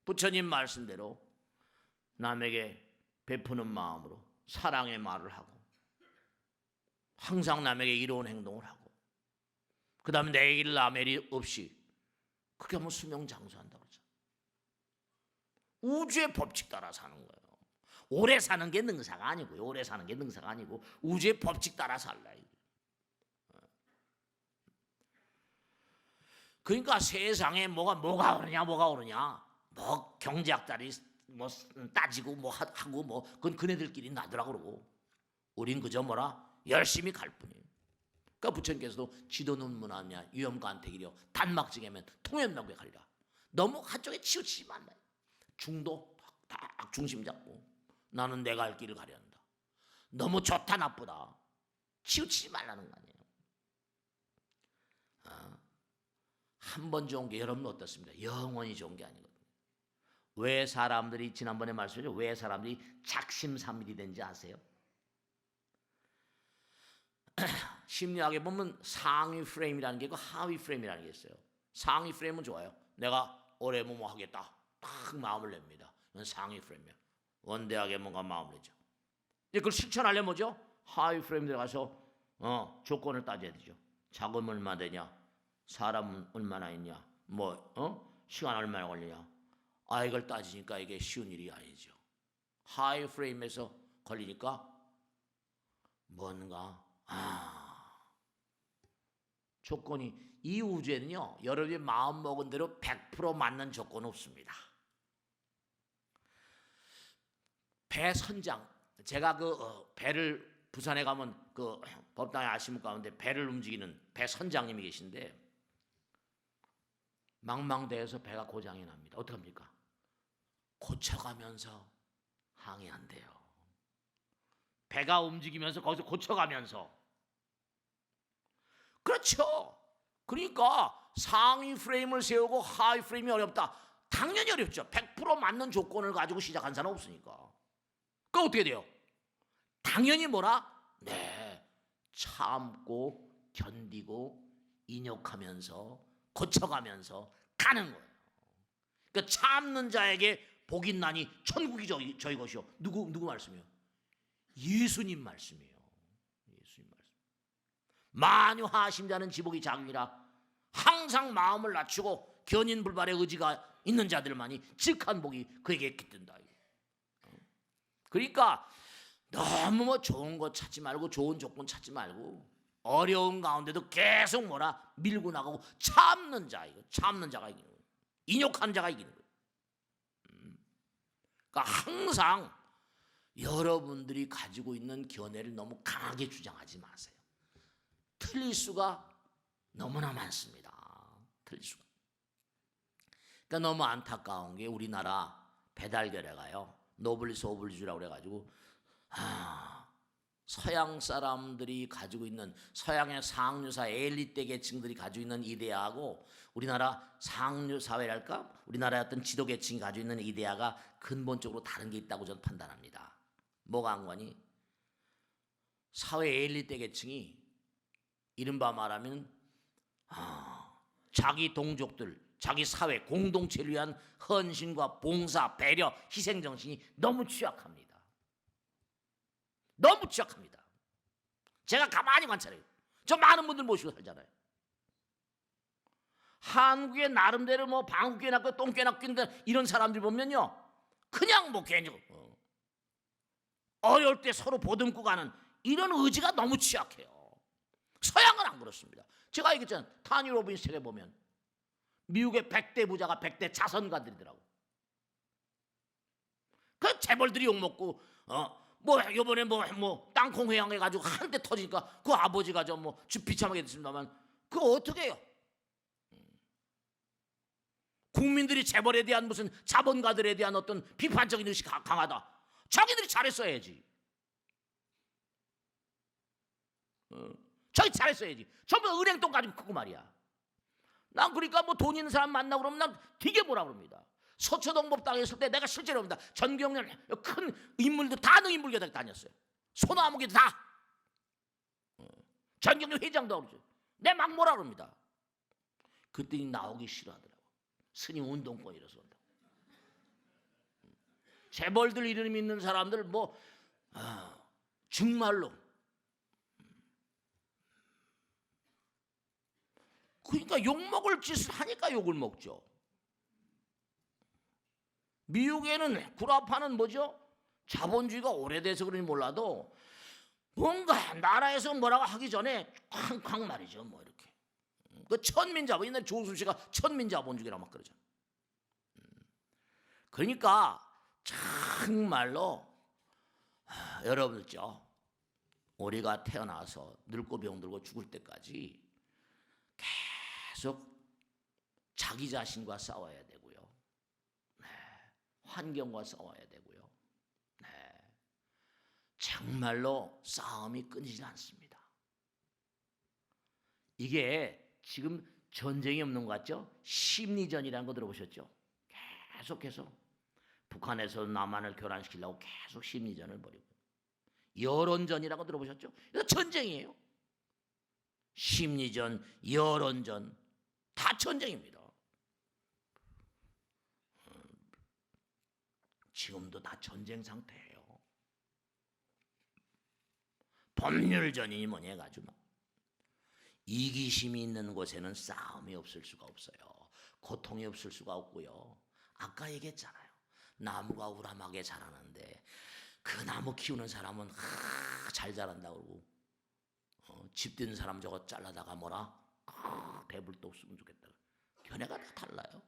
Speaker 2: 부처님 말씀대로 남에게 베푸는 마음으로 사랑의 말을 하고 항상 남에게 이로운 행동을 하고 그 다음에 내일 남의 일 없이 그게 하면 수명장수한다고 그러죠. 우주의 법칙 따라 사는 거예요. 오래 사는 게 능사가 아니고요. 오래 사는 게 능사가 아니고 우주의 법칙 따라 살라. 그러니까 세상에 뭐가 오르냐 뭐 경제학자들이 뭐 따지고 뭐 하고 뭐 그건 그네들끼리 나더라 그러고 우린 그저 열심히 갈 뿐이에요. 그러니까 부처님께서도 지도는 문하냐 유염간택이려 단막증하면 통연명백 하리라. 너무 한쪽에 치우치지 말라. 중도 딱 중심 잡고 나는 내가 할 길을 가려 한다. 너무 좋다 나쁘다 치우치지 말라는 거 아니에요. 한 번 좋은 게 여러분 어떻습니까? 영원히 좋은 게 아니거든요. 왜 사람들이 지난번에 말씀드렸죠. 왜 사람들이 작심삼일이 된지 아세요? 심리학에 보면 상위 프레임이라는 게 있고 하위 프레임이라는 게 있어요. 상위 프레임은 좋아요. 내가 올해 뭐 하겠다 딱 마음을 냅니다. 이건 상위 프레임이에요. 원대하게 뭔가 마음을 내죠. 그걸 실천하려면 뭐죠? 하위 프레임 들어가서 조건을 따져야 되죠. 자금 얼마 되냐, 사람 얼마나 있냐, 시간 얼마나 걸리냐. 이걸 따지니까 이게 쉬운 일이 아니죠. 하위 프레임에서 걸리니까 뭔가 조건이 이 우주에는요 여러분이 마음 먹은 대로 100% 맞는 조건은 없습니다. 배 선장, 제가 그 배를 부산에 가면 그 법당에 아시는 가운데 배를 움직이는 배 선장님이 계신데 망망대해에서 배가 고장이 납니다. 어떡합니까? 고쳐가면서 항해한대요. 배가 움직이면서 거기서 고쳐가면서. 그렇죠. 그러니까 상위 프레임을 세우고 하위 프레임이 어렵다. 당연히 어렵죠. 100% 맞는 조건을 가지고 시작한 사람은 없으니까. 그럼 어떻게 돼요? 당연히 참고 견디고 인욕하면서 고쳐가면서 가는 거예요. 그러니까 참는 자에게 복이 있나니 천국이 저희 것이요. 누구 말씀이요? 예수님 말씀이에요. 예수님 말씀. 만유 하심 자는 지복이 작으니라. 항상 마음을 낮추고 견인불발의 의지가 있는 자들만이 직한 복이 그에게 깃든다. 그러니까 너무 뭐 좋은 거 찾지 말고 좋은 조건 찾지 말고 어려운 가운데도 계속 뭐라 밀고 나가고 참는 자, 이거 참는 자가 이기는 거예요. 인욕하는 자가 이기는 거예요. 그러니까 항상 여러분들이 가지고 있는 견해를 너무 강하게 주장하지 마세요. 틀릴 수가 너무나 많습니다. 틀릴 수가. 그러니까 너무 안타까운 게 우리나라 배달결례가요. 노블리스 오블리주라고 그래가지고 서양 사람들이 가지고 있는 서양의 상류사 엘리트 계층들이 가지고 있는 이데아하고 우리나라 상류 사회랄까? 우리나라의 어떤 지도 계층이 가지고 있는 이데아가 근본적으로 다른 게 있다고 저는 판단합니다. 뭐가 한 거니? 사회 엘리트 계층이 이른바 말하면 자기 동족들, 자기 사회 공동체를 위한 헌신과 봉사, 배려, 희생 정신이 너무 취약합니다. 너무 취약합니다. 제가 가만히 관찰해요. 저 많은 분들 모시고 살잖아요. 한국의 나름대로 뭐 방귀 났고 똥개 났긴데 이런 사람들 보면요, 그냥 뭐 괜히 어려울 때 서로 보듬고 가는 이런 의지가 너무 취약해요. 서양은 안 그렇습니다. 제가 얘기했잖아요. 타니 로빈스 책에 보면 미국의 100대 부자가 100대 자선가들이더라고. 그 재벌들이 욕먹고 뭐 요번에 뭐 땅콩 회항해가지고 한대 터지니까 그 아버지가 좀 뭐 비참하게 됐습니다만 그거 어떻게 해요? 국민들이 재벌에 대한 무슨 자본가들에 대한 어떤 비판적인 의식이 강하다. 자기들이 잘했어야지. 자기 잘했어야지. 전부 은행돈 가지고 크고 말이야. 난 그러니까 뭐 돈 있는 사람 만나고 그러면 난 되게 뭐라 그럽니다. 서초동법 당했을 때 내가 실제로 봅니다. 전경련 큰 인물들 다 능인물교단에 다녔어요. 소나무기도 다. 전경련 회장도 그러죠. 내 막 뭐라 그럽니다. 그랬더니 나오기 싫어하더라고. 스님 운동권이라서 한다. 재벌들 이름 있는 사람들 뭐 정말로 그러니까 욕먹을 짓을 하니까 욕을 먹죠. 미국에는 구라파는 뭐죠? 자본주의가 오래돼서 그런지 몰라도 뭔가 나라에서 뭐라고 하기 전에 쾅쾅 말이죠. 뭐 이렇게. 그 천민자본, 옛날에 조수 씨가 천민자본주의라고 막 그러죠. 그러니까 정말로 여러분들죠. 우리가 태어나서 늙고 병들고 죽을 때까지 계속 자기 자신과 싸워야 되고요. 네. 환경과 싸워야 되고요. 네. 정말로 싸움이 끊이지 않습니다. 이게 지금 전쟁이 없는 것 같죠? 심리전이라는 거 들어보셨죠? 계속해서 북한에서 남한을 교란시키려고 계속 심리전을 벌이고 여론전이라고 들어보셨죠? 이거 전쟁이에요. 심리전, 여론전 다 전쟁입니다. 지금도 다 전쟁 상태예요. 법률전이니 뭐니 해가지고 이기심이 있는 곳에는 싸움이 없을 수가 없어요. 고통이 없을 수가 없고요. 아까 얘기했잖아요. 나무가 우람하게 자라는데 그 나무 키우는 사람은 잘 자란다고 그러고 집 짓는 사람 저거 잘라다가 뭐라 배불도 없으면 좋겠다. 견해가 다 달라요.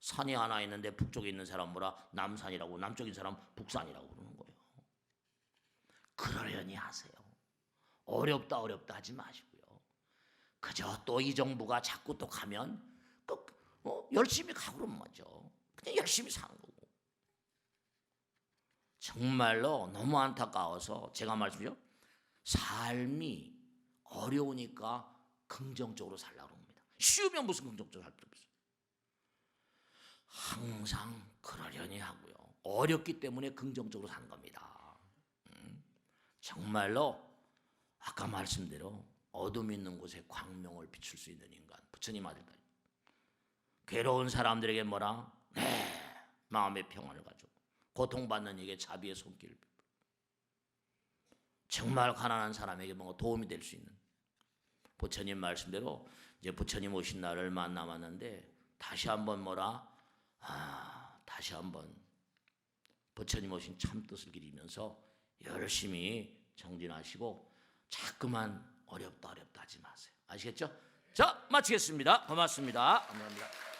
Speaker 2: 산이 하나 있는데 북쪽에 있는 사람 뭐라 남산이라고, 남쪽에 있는 사람 북산이라고 그러는 거예요. 그러려니 하세요. 어렵다 하지 마시고요. 그저 또 이 정부가 자꾸 또 가면 열심히 가고 그러면 뭐죠. 그냥 열심히 사는 거고. 정말로 너무 안타까워서 제가 말씀드려 삶이 어려우니까 긍정적으로 살라고 합니다. 쉬우면 무슨 긍정적으로 살 필요 없어요. 항상 그러려니 하고요. 어렵기 때문에 긍정적으로 사는 겁니다. 정말로 아까 말씀대로 어둠 있는 곳에 광명을 비출 수 있는 인간, 부처님 아들들. 괴로운 사람들에게 뭐라? 마음의 평안을 가져. 고통받는 이에게 자비의 손길을 베풀어. 정말 가난한 사람에게 뭔가 도움이 될 수 있는. 부처님 말씀대로 이제 부처님 오신 날을 얼마 안 남았는데 다시 한번 뭐라? 다시 한번 부처님 오신 참 뜻을 기리면서 열심히 정진하시고 자꾸만 어렵다 하지 마세요. 아시겠죠? 자, 마치겠습니다. 고맙습니다. 감사합니다.